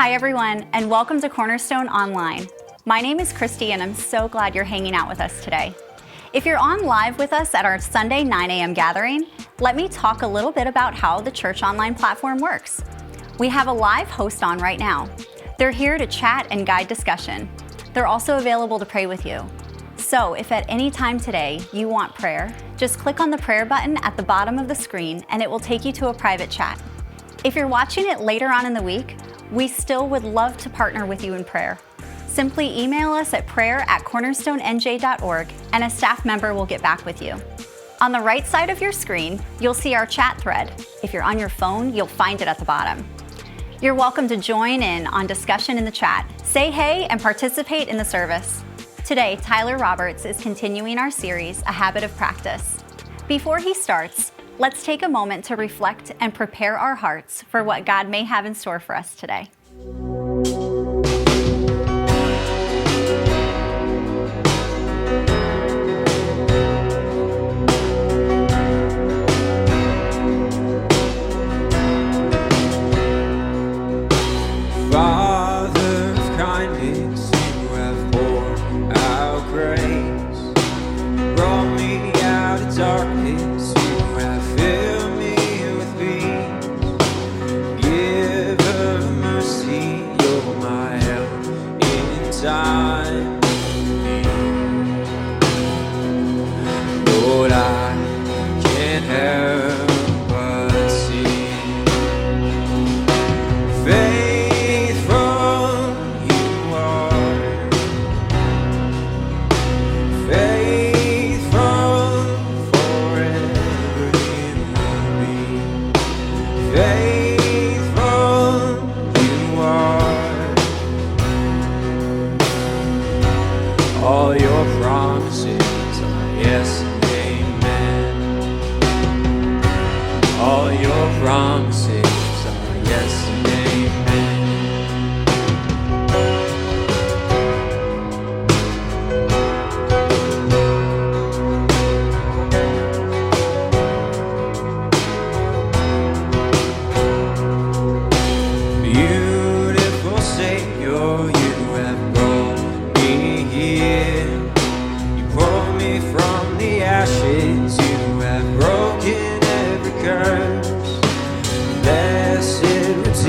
Hi everyone, and welcome to Cornerstone Online. My name is Christy and I'm so glad you're hanging out with us today. If you're on live with us at our Sunday 9 a.m. gathering, let me talk a little bit about how the church online platform works. We have a live host on right now. They're here to chat and guide discussion. They're also available to pray with you. So if at any time today you want prayer, just click on the prayer button at the bottom of the screen and it will take you to a private chat. If you're watching it later on in the week, we still would love to partner with you in prayer. Simply email us at prayer@cornerstonenj.org and a staff member will get back with you. On the right side of your screen, you'll see our chat thread. If you're on your phone, you'll find it at the bottom. You're welcome to join in on discussion in the chat, say hey, and participate in the service. Today, Tyler Roberts is continuing our series, A Habit of Practice. Before he starts, let's take a moment to reflect and prepare our hearts for what God may have in store for us today. Father of kindness, you have poured out grace. You brought me out of darkness, you have filled me with peace. Giver of mercy, you're my help in time of need. Lord, I can't help but sing. Faithful you are, faithful forever you will be. Faithful you are. All your promises are yes and amen. All your promises are yes and amen. Beautiful Savior, you have brought me here. You pulled me from the ashes, you have broken every curse. Blessed Redeemer,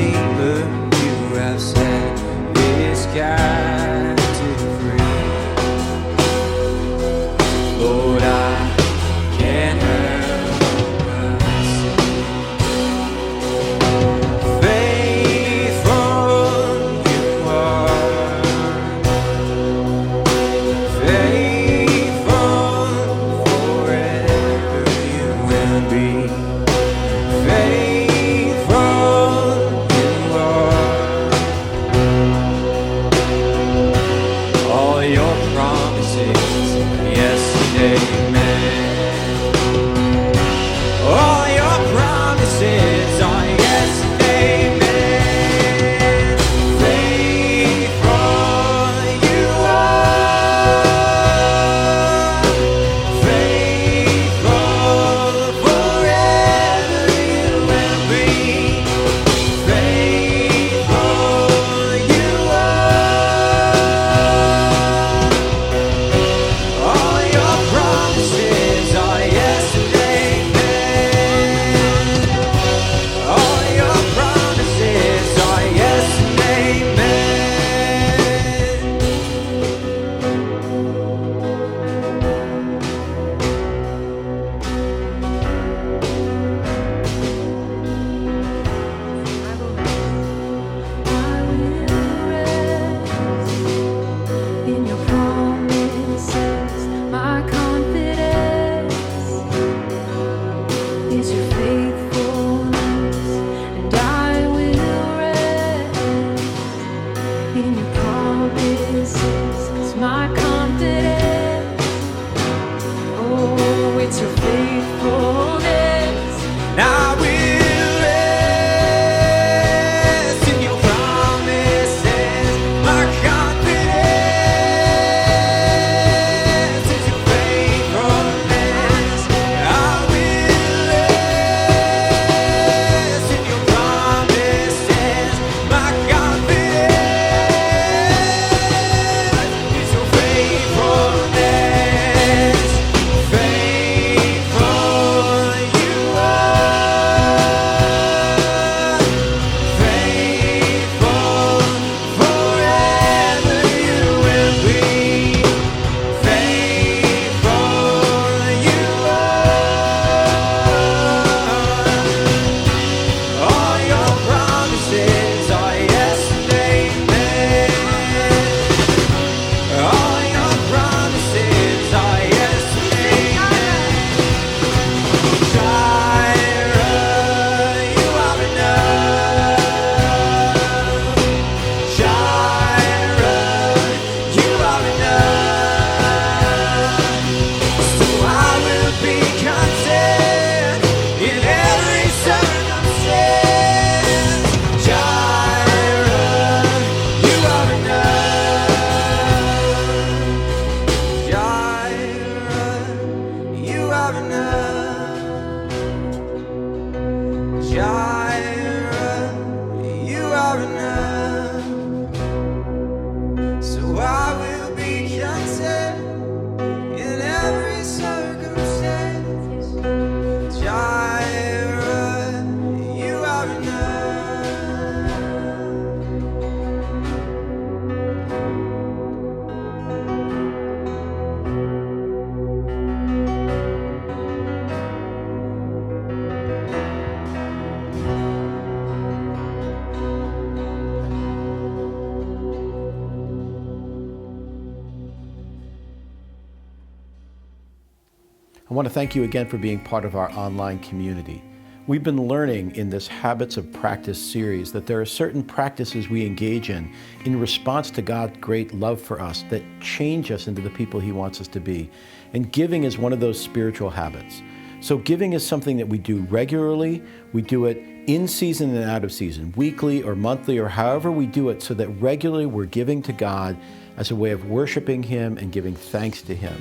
want to thank you again for being part of our online community. We've been learning in this Habits of Practice series that there are certain practices we engage in response to God's great love for us that change us into the people He wants us to be. And giving is one of those spiritual habits. So giving is something that we do regularly. We do it in season and out of season, weekly or monthly or however we do it, so that regularly we're giving to God as a way of worshiping Him and giving thanks to Him.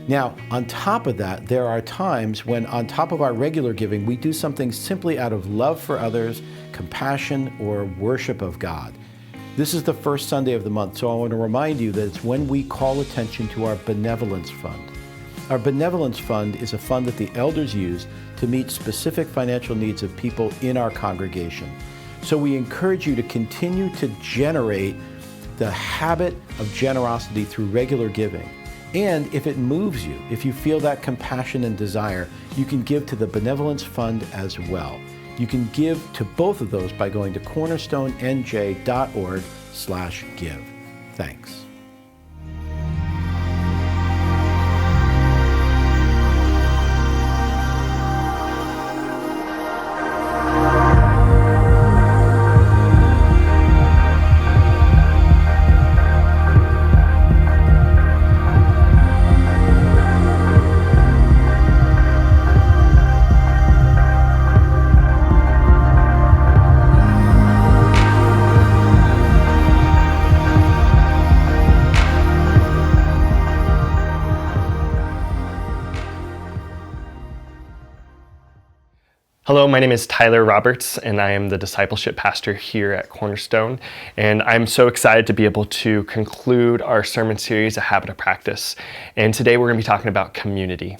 Now, on top of that, there are times when on top of our regular giving, we do something simply out of love for others, compassion, or worship of God. This is the first Sunday of the month, so I want to remind you that it's when we call attention to our benevolence fund. Our benevolence fund is a fund that the elders use to meet specific financial needs of people in our congregation. So we encourage you to continue to generate the habit of generosity through regular giving. And if it moves you, if you feel that compassion and desire, you can give to the benevolence fund as well. You can give to both of those by going to cornerstonenj.org/give. Thanks. Hello, my name is Tyler Roberts, and I am the discipleship pastor here at Cornerstone. And I'm so excited to be able to conclude our sermon series, A Habit of Practice. And today we're going to be talking about community.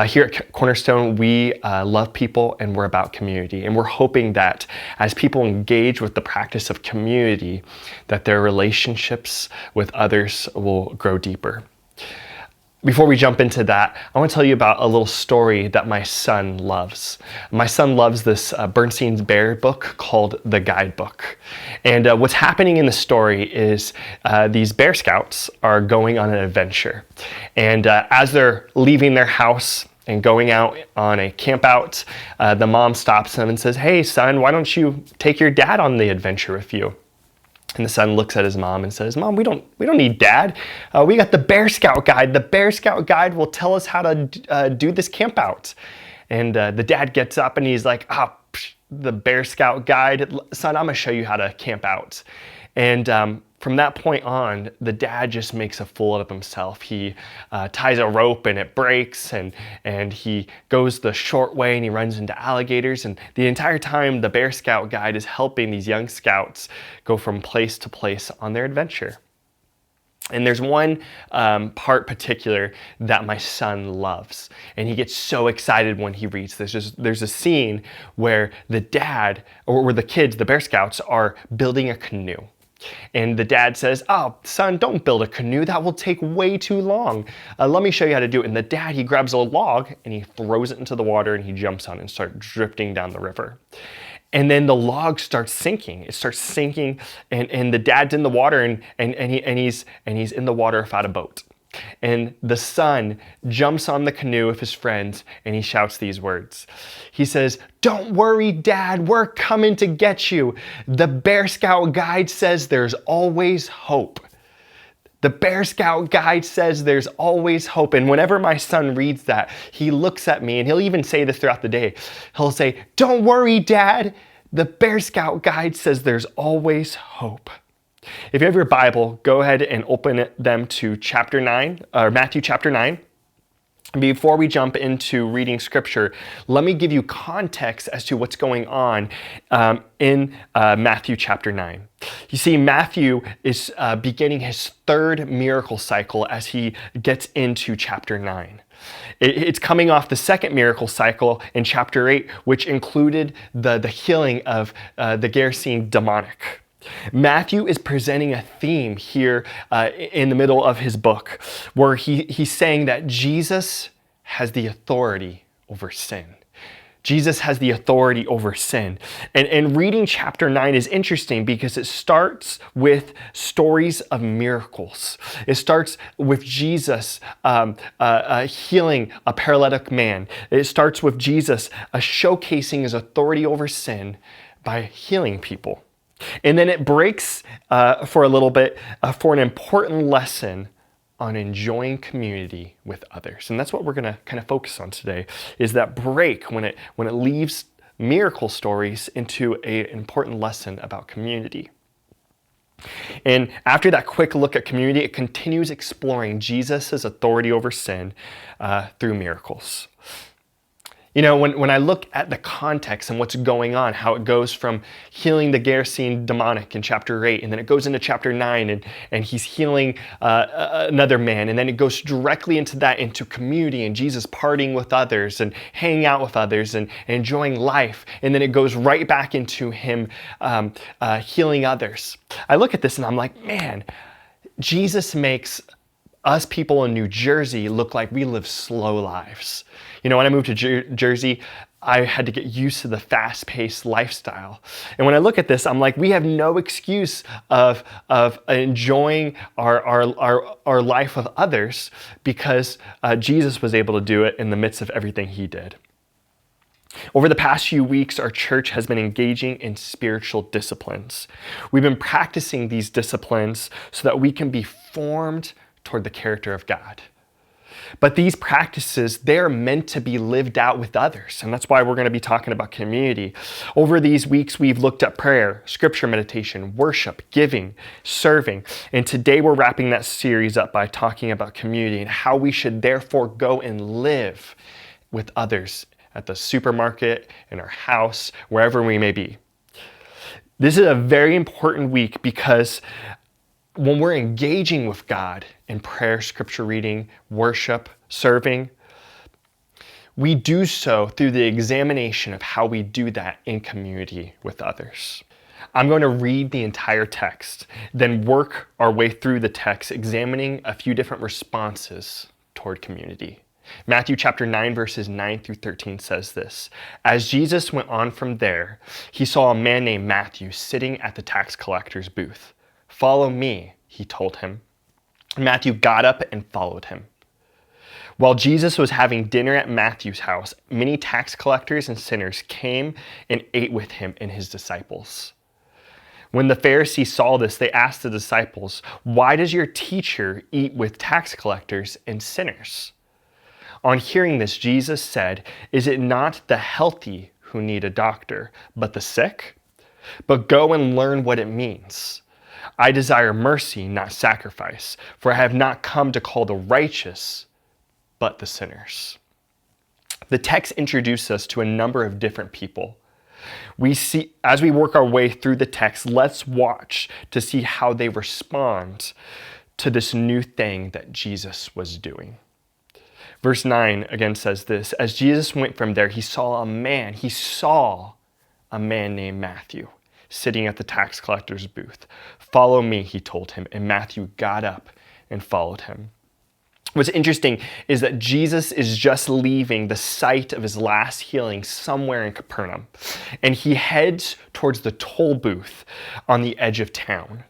Here at Cornerstone, we love people and we're about community. And we're hoping that as people engage with the practice of community, that their relationships with others will grow deeper. Before we jump into that, I want to tell you about a little story that my son loves. My son loves this Bernstein's Bear book called The Guidebook. And what's happening in the story is these Bear Scouts are going on an adventure. And as they're leaving their house and going out on a camp out, the mom stops them and says, "Hey son, why don't you take your dad on the adventure with you?" And the son looks at his mom and says, "Mom, we don't need Dad. We got the Bear Scout guide. The Bear Scout guide will tell us how to do this camp out." And the dad gets up and he's like, "The Bear Scout guide, son, I'm gonna show you how to camp out." And from that point on, the dad just makes a fool of himself. He ties a rope and it breaks, and he goes the short way and he runs into alligators. And the entire time, the Bear Scout guide is helping these young scouts go from place to place on their adventure. And there's one part particular that my son loves, and he gets so excited when he reads this. There's a scene where the dad, or where the kids, the Bear Scouts, are building a canoe. And the dad says, "Oh, son, don't build a canoe. That will take way too long. Let me show you how to do it." And the dad, he grabs a log and he throws it into the water and he jumps on it and starts drifting down the river. And then the log starts sinking. It starts sinking, and the dad's in the water and he's in the water without a boat. And the son jumps on the canoe with his friends and he shouts these words. He says, "Don't worry, Dad, we're coming to get you. The Bear Scout guide says there's always hope. The Bear Scout guide says there's always hope." And whenever my son reads that, he looks at me, and he'll even say this throughout the day. He'll say, "Don't worry, Dad. The Bear Scout guide says there's always hope." If you have your Bible, go ahead and open them to chapter 9, or Matthew chapter 9. Before we jump into reading scripture, let me give you context as to what's going on in Matthew chapter 9. You see, Matthew is beginning his third miracle cycle as he gets into chapter 9. It's coming off the second miracle cycle in chapter 8, which included the healing of the Gerasene demonic. Matthew is presenting a theme here in the middle of his book where he's saying that Jesus has the authority over sin. Jesus has the authority over sin. And reading chapter 9 is interesting because it starts with stories of miracles. It starts with Jesus healing a paralytic man. It starts with Jesus showcasing his authority over sin by healing people. And then it breaks for a little bit for an important lesson on enjoying community with others. And that's what we're going to kind of focus on today, is that break when it leaves miracle stories into an important lesson about community. And after that quick look at community, it continues exploring Jesus' authority over sin through miracles. You know, when I look at the context and what's going on, how it goes from healing the Gerasene demonic in chapter 8, and then it goes into chapter 9, and he's healing another man, and then it goes directly into community and Jesus partying with others and hanging out with others and enjoying life, and then it goes right back into him healing others. I look at this and I'm like, man, Jesus makes us people in New Jersey look like we live slow lives. You know, when I moved to Jersey, I had to get used to the fast-paced lifestyle. And when I look at this, I'm like, we have no excuse of enjoying our life with others because Jesus was able to do it in the midst of everything he did. Over the past few weeks, our church has been engaging in spiritual disciplines. We've been practicing these disciplines so that we can be formed toward the character of God. But these practices, they're meant to be lived out with others. And that's why we're going to be talking about community. Over these weeks, we've looked at prayer, scripture meditation, worship, giving, serving. And today we're wrapping that series up by talking about community and how we should therefore go and live with others at the supermarket, in our house, wherever we may be. This is a very important week because when we're engaging with God in prayer, scripture reading, worship, serving, we do so through the examination of how we do that in community with others. I'm going to read the entire text, then work our way through the text, examining a few different responses toward community. Matthew chapter 9, verses 9 through 13 says this: As Jesus went on from there, he saw a man named Matthew sitting at the tax collector's booth. "Follow me," he told him. Matthew got up and followed him. While Jesus was having dinner at Matthew's house, many tax collectors and sinners came and ate with him and his disciples. When the Pharisees saw this, they asked the disciples, "Why does your teacher eat with tax collectors and sinners?" On hearing this, Jesus said, "Is it not the healthy who need a doctor, but the sick? But go and learn what it means. I desire mercy, not sacrifice, for I have not come to call the righteous, but the sinners." The text introduces us to a number of different people. We see, as we work our way through the text, let's watch to see how they respond to this new thing that Jesus was doing. Verse 9 again says this: As Jesus went from there, he saw a man named Matthew sitting at the tax collector's booth. "Follow me," he told him, and Matthew got up and followed him. What's interesting is that Jesus is just leaving the site of his last healing somewhere in Capernaum, and he heads towards the toll booth on the edge of town.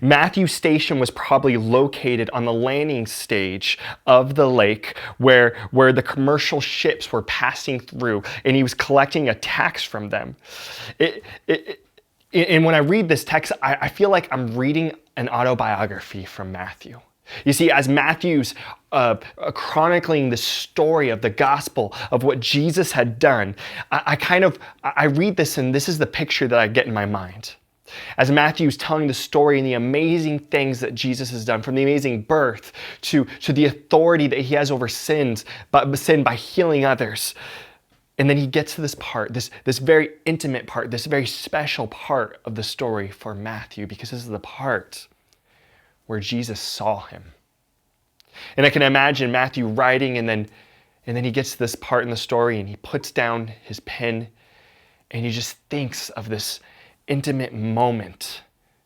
Matthew's station was probably located on the landing stage of the lake where the commercial ships were passing through, and he was collecting a tax from them. And when I read this text, I feel like I'm reading an autobiography from Matthew. You see, as Matthew's chronicling the story of the gospel of what Jesus had done, I read this, and this is the picture that I get in my mind. As Matthew's telling the story and the amazing things that Jesus has done, from the amazing birth to the authority that he has over sin by healing others. And then he gets to this part, this very intimate part, this very special part of the story for Matthew, because this is the part where Jesus saw him. And I can imagine Matthew writing, and then he gets to this part in the story, and he puts down his pen, and he just thinks of this intimate moment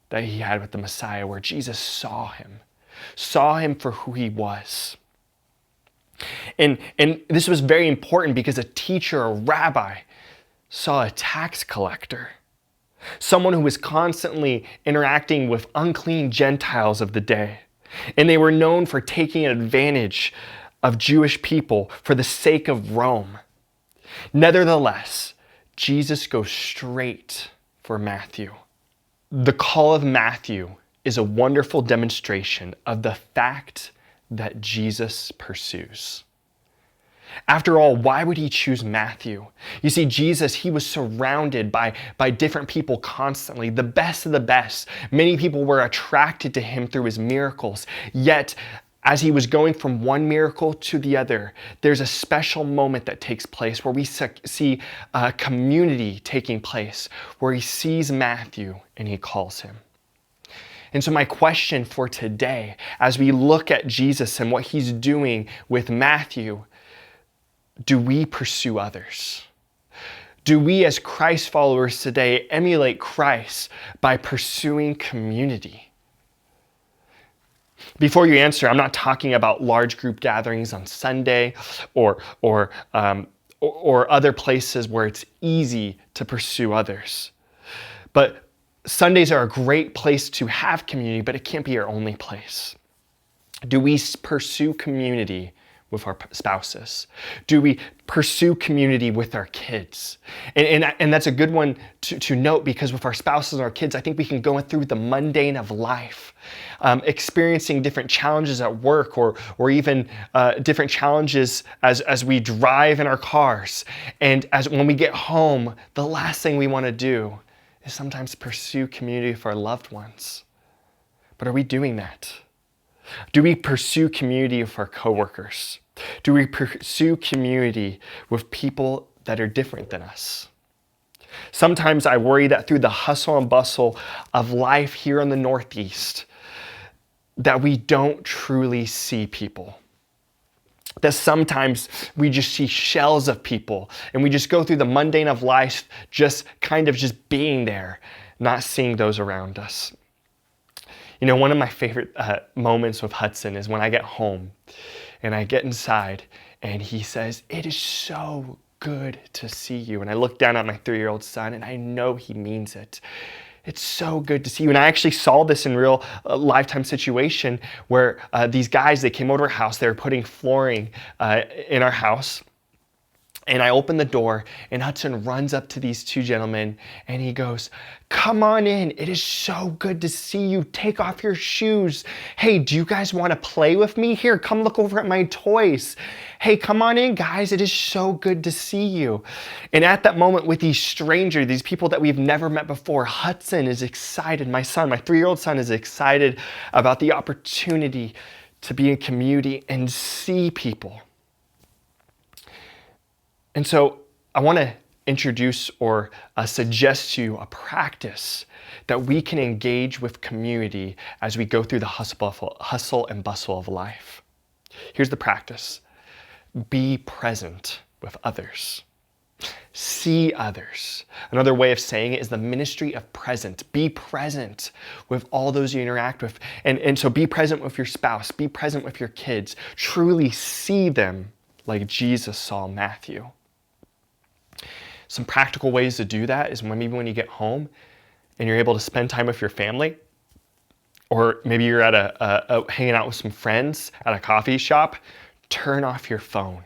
that he had with the Messiah, where Jesus saw him for who he was. And this was very important because a teacher, a rabbi, saw a tax collector, someone who was constantly interacting with unclean Gentiles of the day. And they were known for taking advantage of Jewish people for the sake of Rome. Nevertheless, Jesus goes straight for Matthew. The call of Matthew is a wonderful demonstration of the fact that Jesus pursues. After all, why would he choose Matthew? You see, Jesus, he was surrounded by different people constantly, the best of the best. Many people were attracted to him through his miracles. Yet, as he was going from one miracle to the other, there's a special moment that takes place where we see a community taking place, where he sees Matthew and he calls him. And so my question for today, as we look at Jesus and what he's doing with Matthew, do we pursue others? Do we as Christ followers today emulate Christ by pursuing community? Before you answer, I'm not talking about large group gatherings on Sunday or other places where it's easy to pursue others. But Sundays are a great place to have community, but it can't be our only place. Do we pursue community with our spouses? Do we pursue community with our kids? And that's a good one to note, because with our spouses and our kids, I think we can go through the mundane of life, experiencing different challenges at work or even different challenges as we drive in our cars. And when we get home, the last thing we want to do is sometimes pursue community with our loved ones. But are we doing that? Do we pursue community with our coworkers? Do we pursue community with people that are different than us? Sometimes I worry that through the hustle and bustle of life here in the Northeast, that we don't truly see people. That sometimes we just see shells of people and we just go through the mundane of life, just being there, not seeing those around us. You know, one of my favorite moments with Hudson is when I get home and I get inside and he says, "It is so good to see you." And I look down at my 3-year-old son and I know he means it. It's so good to see you. And I actually saw this in real lifetime situation where these guys, they came over to our house, they were putting flooring in our house. And I open the door and Hudson runs up to these two gentlemen and he goes, "Come on in. It is so good to see you. Take off your shoes. Hey, do you guys want to play with me? Here, come look over at my toys. Hey, come on in, guys. It is so good to see you." And at that moment with these strangers, these people that we've never met before, Hudson is excited. My son, my 3-year-old son, is excited about the opportunity to be in community and see people. And so I want to introduce or suggest to you a practice that we can engage with community as we go through the hustle and bustle of life. Here's the practice. Be present with others. See others. Another way of saying it is the ministry of present. Be present with all those you interact with. And so be present with your spouse. Be present with your kids. Truly see them like Jesus saw Matthew. Some practical ways to do that is maybe when you get home and you're able to spend time with your family, or maybe you're at hanging out with some friends at a coffee shop, turn off your phone.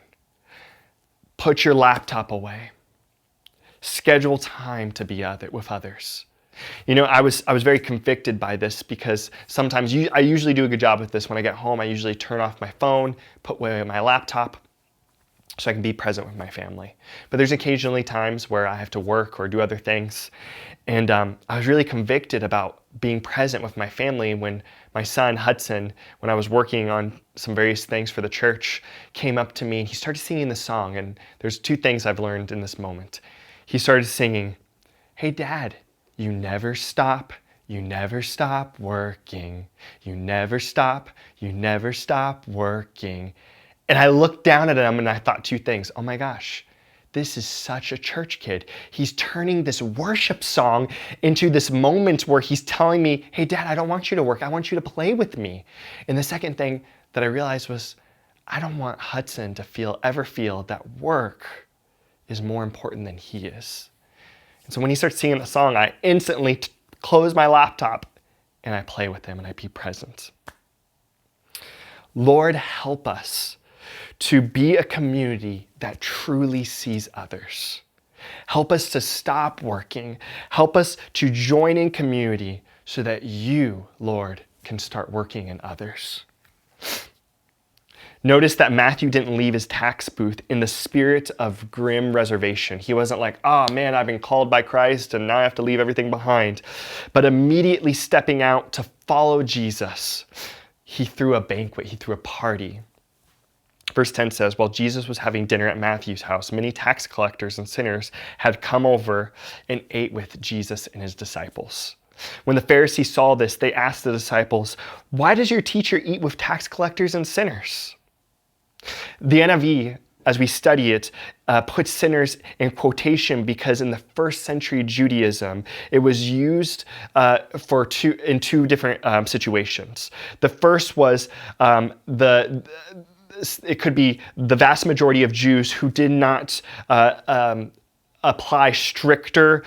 Put your laptop away. Schedule time to be with others. You know, I was very convicted by this because sometimes I usually do a good job with this. When I get home, I usually turn off my phone, put away my laptop, so I can be present with my family. But there's occasionally times where I have to work or do other things. And I was really convicted about being present with my family when my son, Hudson, when I was working on some various things for the church, came up to me and he started singing the song. And there's 2 things I've learned in this moment. He started singing, "Hey, Dad, you never stop. You never stop working. You never stop working." And I looked down at him and I thought 2 things. Oh my gosh, this is such a church kid. He's turning this worship song into this moment where he's telling me, "Hey, Dad, I don't want you to work. I want you to play with me." And the second thing that I realized was, I don't want Hudson to ever feel that work is more important than he is. And so when he starts singing the song, I instantly close my laptop and I play with him and I be present. Lord, help us to be a community that truly sees others. Help us to stop working. Help us to join in community so that you, Lord, can start working in others. Notice that Matthew didn't leave his tax booth in the spirit of grim reservation. He wasn't like, oh man, I've been called by Christ and now I have to leave everything behind. But immediately stepping out to follow Jesus, he threw a banquet, he threw a party. Verse 10 says, while Jesus was having dinner at Matthew's house, many tax collectors and sinners had come over and ate with Jesus and his disciples. When the Pharisees saw this, they asked the disciples, why does your teacher eat with tax collectors and sinners? The NIV, as we study it, puts sinners in quotation because in the first century Judaism, it was used in two different situations. The first was it could be the vast majority of Jews who did not apply stricter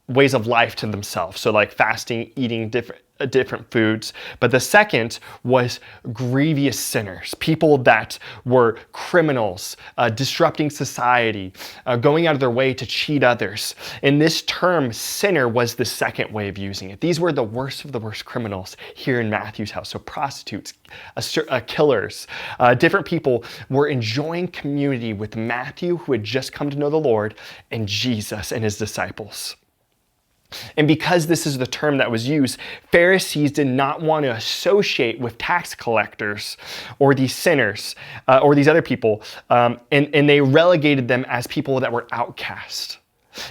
ways of life to themselves. So like fasting, eating different foods. But the second was grievous sinners, people that were criminals, disrupting society, going out of their way to cheat others. And this term sinner was the second way of using it. These were the worst of the worst criminals here in Matthew's house. So prostitutes, killers, different people were enjoying community with Matthew, who had just come to know the Lord, and Jesus and his disciples. And because this is the term that was used, Pharisees did not want to associate with tax collectors or these sinners or these other people, and they relegated them as people that were outcast.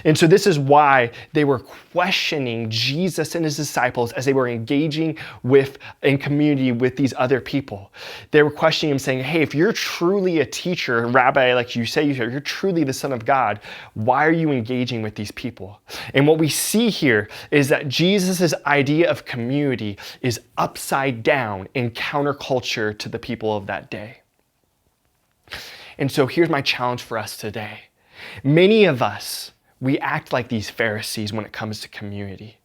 And so this is why they were questioning Jesus and his disciples as they were engaging in community with these other people. They were questioning him, saying, hey, if you're truly a teacher, rabbi, like you say you're truly the Son of God, why are you engaging with these people? And what we see here is that Jesus' idea of community is upside down in counterculture to the people of that day. And so here's my challenge for us today. Many of us, we act like these Pharisees when it comes to community.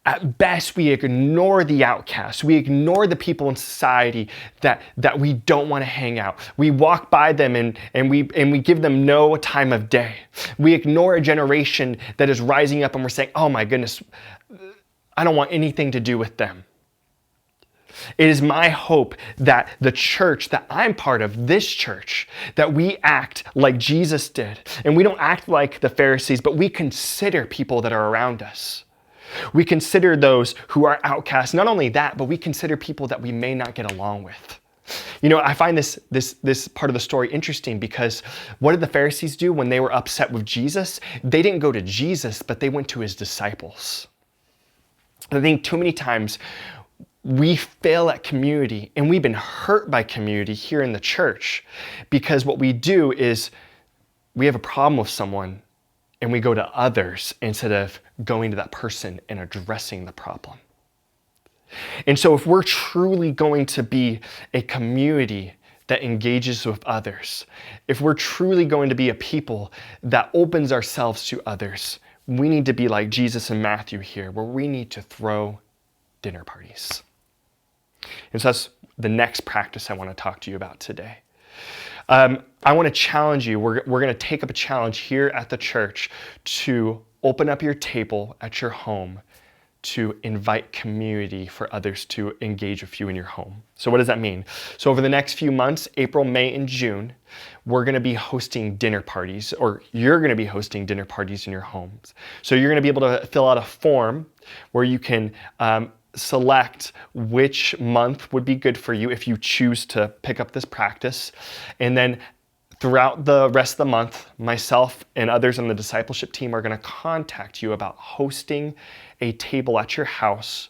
At best, we ignore the outcasts. We ignore the people in society that we don't want to hang out. We walk by them and we give them no time of day. We ignore a generation that is rising up and we're saying, oh my goodness, I don't want anything to do with them. It is my hope that the church that I'm part of, this church, that we act like Jesus did. And we don't act like the Pharisees, but we consider people that are around us. We consider those who are outcasts. Not only that, but we consider people that we may not get along with. You know, I find this part of the story interesting because what did the Pharisees do when they were upset with Jesus? They didn't go to Jesus, but they went to his disciples. I think too many times we fail at community, and we've been hurt by community here in the church because what we do is we have a problem with someone and we go to others instead of going to that person and addressing the problem. And so if we're truly going to be a community that engages with others, if we're truly going to be a people that opens ourselves to others, we need to be like Jesus and Matthew here, where we need to throw dinner parties. And so that's the next practice I want to talk to you about today. I want to challenge you. We're going to take up a challenge here at the church to open up your table at your home to invite community for others to engage with you in your home. So what does that mean? So over the next few months, April, May, and June, we're going to be hosting dinner parties, or you're going to be hosting dinner parties in your homes. So you're going to be able to fill out a form where you can select which month would be good for you if you choose to pick up this practice. And then throughout the rest of the month, myself and others on the discipleship team are going to contact you about hosting a table at your house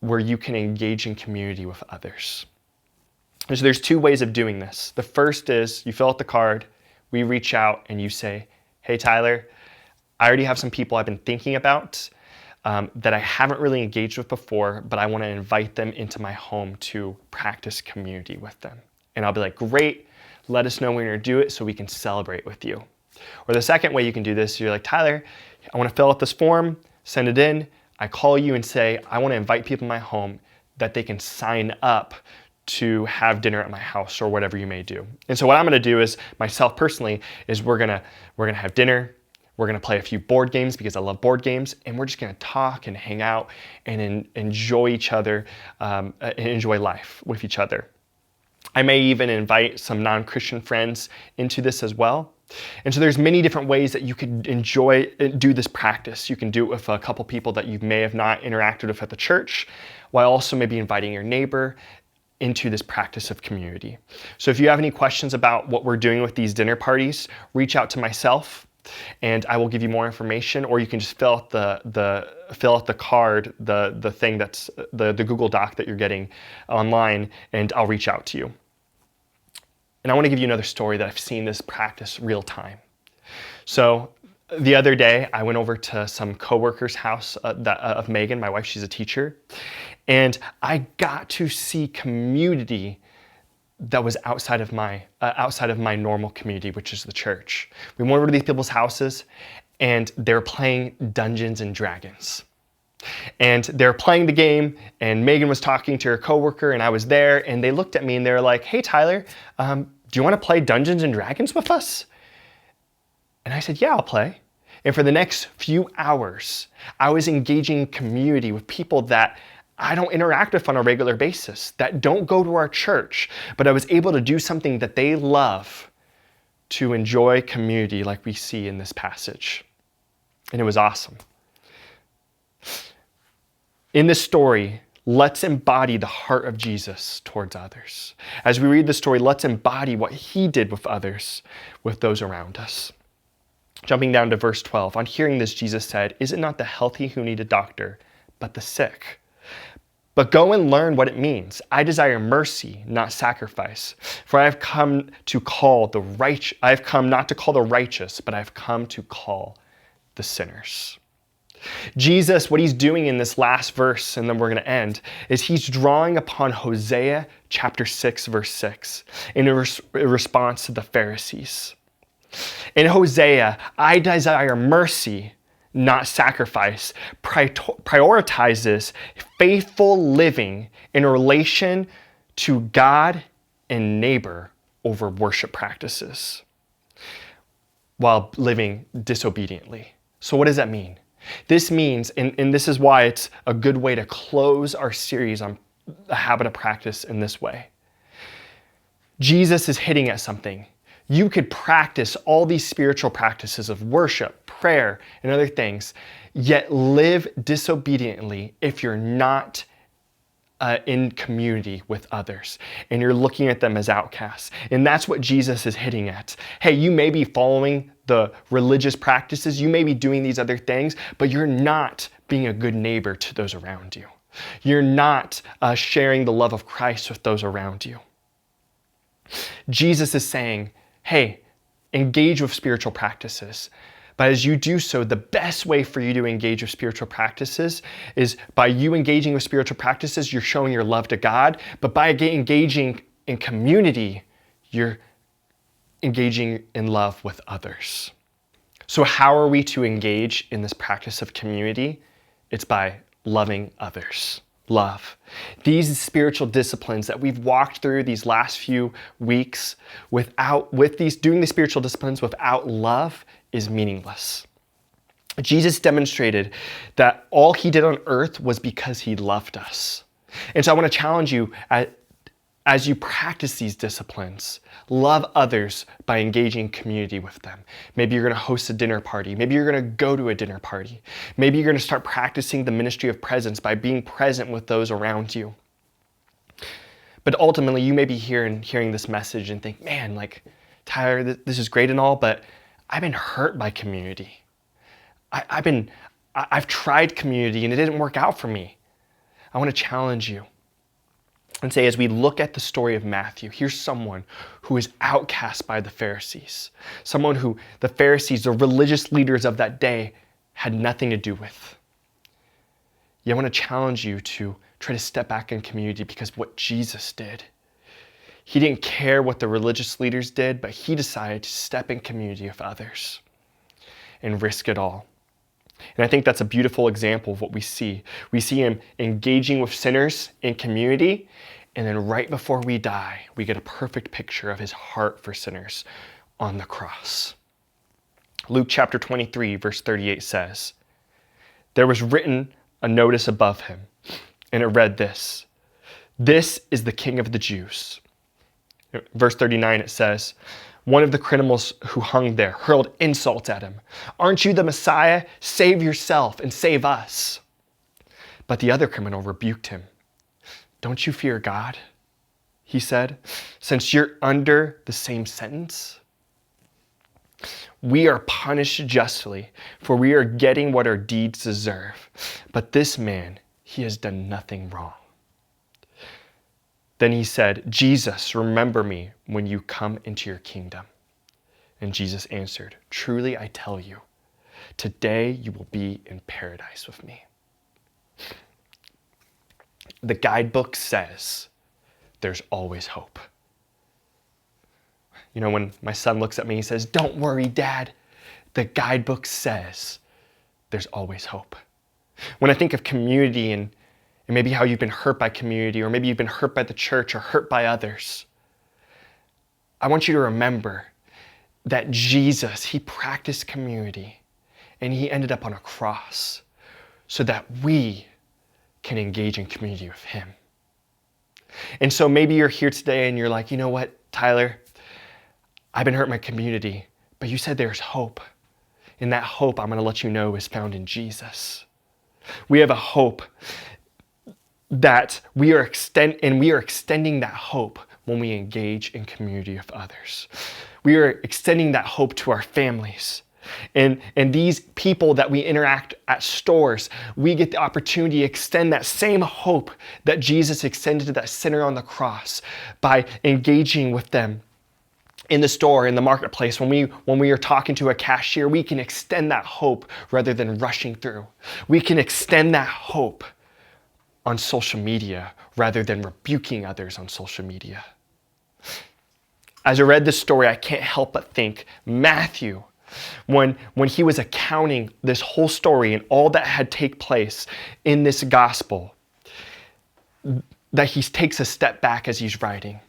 where you can engage in community with others. And so there's two ways of doing this. The first is you fill out the card, we reach out and you say, hey, Tyler, I already have some people I've been thinking about that I haven't really engaged with before, but I want to invite them into my home to practice community with them. And I'll be like, great, let us know when you're gonna do it so we can celebrate with you. Or the second way you can do this, you're like, Tyler, I wanna fill out this form, send it in. I call you and say, I wanna invite people in my home that they can sign up to have dinner at my house or whatever you may do. And so what I'm gonna do is, myself personally, is we're gonna have dinner, we're gonna play a few board games because I love board games, and we're just gonna talk and hang out and enjoy each other, and enjoy life with each other. I may even invite some non-Christian friends into this as well. And so there's many different ways that you could do this practice. You can do it with a couple people that you may have not interacted with at the church, while also maybe inviting your neighbor into this practice of community. So if you have any questions about what we're doing with these dinner parties, reach out to myself and I will give you more information, or you can just fill out the card, the thing that's the Google Doc that you're getting online, and I'll reach out to you. And I want to give you another story that I've seen this practice real time. So the other day, I went over to some coworker's house of Megan, my wife. She's a teacher, and I got to see community that was outside of my normal community, which is the church. We went over to these people's houses, and they're playing Dungeons and Dragons. And they're playing the game, and Megan was talking to her coworker, and I was there, and they looked at me and they're like, "Hey, Tyler, do you want to play Dungeons and Dragons with us?" And I said, "Yeah, I'll play." And for the next few hours, I was engaging in community with people that I don't interact with on a regular basis, that don't go to our church, but I was able to do something that they love to enjoy community like we see in this passage. And it was awesome. In this story, let's embody the heart of Jesus towards others. As we read the story, let's embody what he did with others, with those around us. Jumping down to verse 12, on hearing this, Jesus said, "Is it not the healthy who need a doctor, but the sick? But go and learn what it means. I desire mercy, not sacrifice. For I have come not to call the righteous, but I have come to call the sinners." Jesus, what he's doing in this last verse, and then we're going to end, is he's drawing upon Hosea chapter 6, verse 6, in response to the Pharisees. In Hosea, I desire mercy, not sacrifice, prioritizes faithful living in relation to God and neighbor over worship practices while living disobediently. So what does that mean? This means, and this is why it's a good way to close our series on the habit of practice in this way. Jesus is hitting at something. You could practice all these spiritual practices of worship, prayer, and other things, yet live disobediently if you're not in community with others and you're looking at them as outcasts. And that's what Jesus is hitting at. Hey, you may be following the religious practices, you may be doing these other things, but you're not being a good neighbor to those around you. You're not sharing the love of Christ with those around you. Jesus is saying, hey, engage with spiritual practices. But as you do so, the best way for you to engage with spiritual practices is by you engaging with spiritual practices, you're showing your love to God. But by engaging in community, you're engaging in love with others. So how are we to engage in this practice of community? It's by loving others. Love. These spiritual disciplines that we've walked through these last few weeks doing the spiritual disciplines without love is meaningless. Jesus demonstrated that all he did on earth was because he loved us. And so I want to challenge you as you practice these disciplines, love others by engaging in community with them. Maybe you're going to host a dinner party. Maybe you're going to go to a dinner party. Maybe you're going to start practicing the ministry of presence by being present with those around you. But ultimately, you may be hearing this message and think, man, like, Tyler, this is great and all, but I've been hurt by community. I've tried community and it didn't work out for me. I want to challenge you and say, as we look at the story of Matthew, here's someone who is outcast by the Pharisees. Someone who the Pharisees, the religious leaders of that day, had nothing to do with. Yet I want to challenge you to try to step back in community because what Jesus did, He didn't care what the religious leaders did, but he decided to step in community with others and risk it all. And I think that's a beautiful example of what we see. We see him engaging with sinners in community, and then right before we die, we get a perfect picture of his heart for sinners on the cross. Luke chapter 23, verse 38 says, "There was written a notice above him, and it read this, 'This is the King of the Jews.'" Verse 39, it says, "One of the criminals who hung there hurled insults at him. 'Aren't you the Messiah? Save yourself and save us.' But the other criminal rebuked him. 'Don't you fear God?' he said, 'since you're under the same sentence?' We are punished justly, for we are getting what our deeds deserve. But this man, he has done nothing wrong." Then he said, "Jesus, remember me when you come into your kingdom." And Jesus answered, "Truly I tell you, today you will be in paradise with me." The guidebook says there's always hope. You know, when my son looks at me, he says, "Don't worry, Dad." The guidebook says there's always hope. When I think of community and maybe how you've been hurt by community, or maybe you've been hurt by the church or hurt by others, I want you to remember that Jesus, he practiced community and he ended up on a cross so that we can engage in community with him. And so maybe you're here today and you're like, "You know what, Tyler, I've been hurt in my community, but you said there's hope." And that hope, I'm going to let you know, is found in Jesus. We have a hope that we are extending that hope when we engage in community with others. We are extending that hope to our families. And these people that we interact at stores, we get the opportunity to extend that same hope that Jesus extended to that sinner on the cross by engaging with them in the store, in the marketplace. When we are talking to a cashier, we can extend that hope rather than rushing through. We can extend that hope on social media rather than rebuking others on social media. As I read this story, I can't help but think Matthew, when he was accounting this whole story and all that had taken place in this gospel, that he takes a step back as he's writing.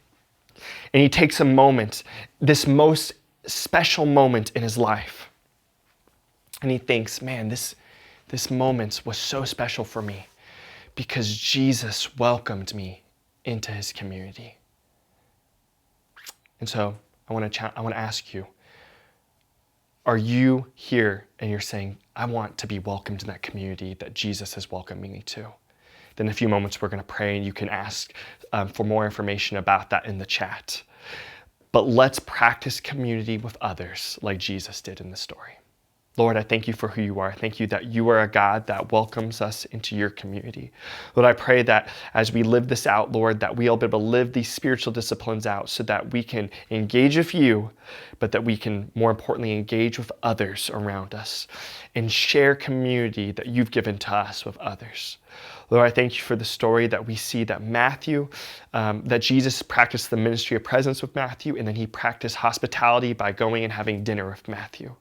And he takes a moment, this most special moment in his life. And he thinks, man, this moment was so special for me because Jesus welcomed me into his community. And so I want to ask you, are you here and you're saying, I want to be welcomed in that community that Jesus has welcomed me to? Then in a few moments, we're going to pray and you can ask for more information about that in the chat. But let's practice community with others like Jesus did in the story. Lord, I thank you for who you are. I thank you that you are a God that welcomes us into your community. Lord, I pray that as we live this out, Lord, that we'll be able to live these spiritual disciplines out so that we can engage with you, but that we can, more importantly, engage with others around us and share community that you've given to us with others. Lord, I thank you for the story that we see that Matthew, that Jesus practiced the ministry of presence with Matthew, and then he practiced hospitality by going and having dinner with Matthew.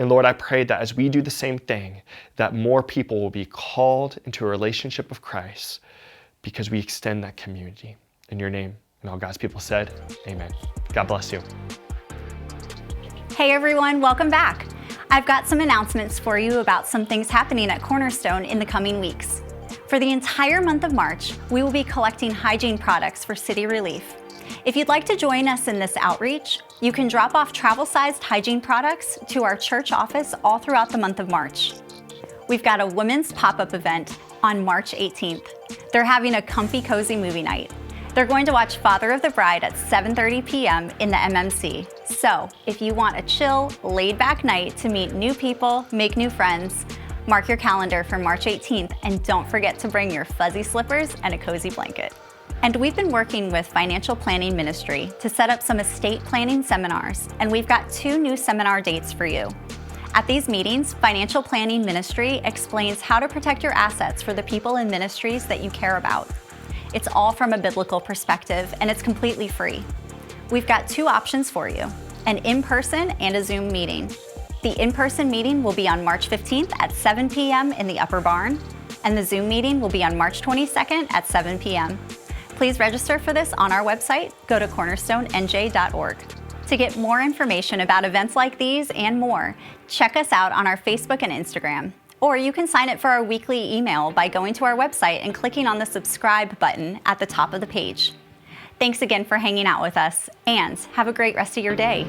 And Lord, I pray that as we do the same thing, that more people will be called into a relationship with Christ because we extend that community. In your name, and all God's people said, amen. God bless you. Hey everyone, welcome back. I've got some announcements for you about some things happening at Cornerstone in the coming weeks. For the entire month of March, we will be collecting hygiene products for City Relief. If you'd like to join us in this outreach, you can drop off travel-sized hygiene products to our church office all throughout the month of March. We've got a women's pop-up event on March 18th. They're having a comfy, cozy movie night. They're going to watch Father of the Bride at 7:30 p.m. in the MMC. So if you want a chill, laid-back night to meet new people, make new friends, mark your calendar for March 18th, and don't forget to bring your fuzzy slippers and a cozy blanket. And we've been working with Financial Planning Ministry to set up some estate planning seminars, and we've got 2 new seminar dates for you. At these meetings, Financial Planning Ministry explains how to protect your assets for the people in ministries that you care about. It's all from a biblical perspective, and it's completely free. We've got 2 options for you, an in-person and a Zoom meeting. The in-person meeting will be on March 15th at 7 p.m. in the Upper Barn, and the Zoom meeting will be on March 22nd at 7 p.m. Please register for this on our website. Go to cornerstoneNJ.org. To get more information about events like these and more, check us out on our Facebook and Instagram. Or you can sign up for our weekly email by going to our website and clicking on the subscribe button at the top of the page. Thanks again for hanging out with us, and have a great rest of your day.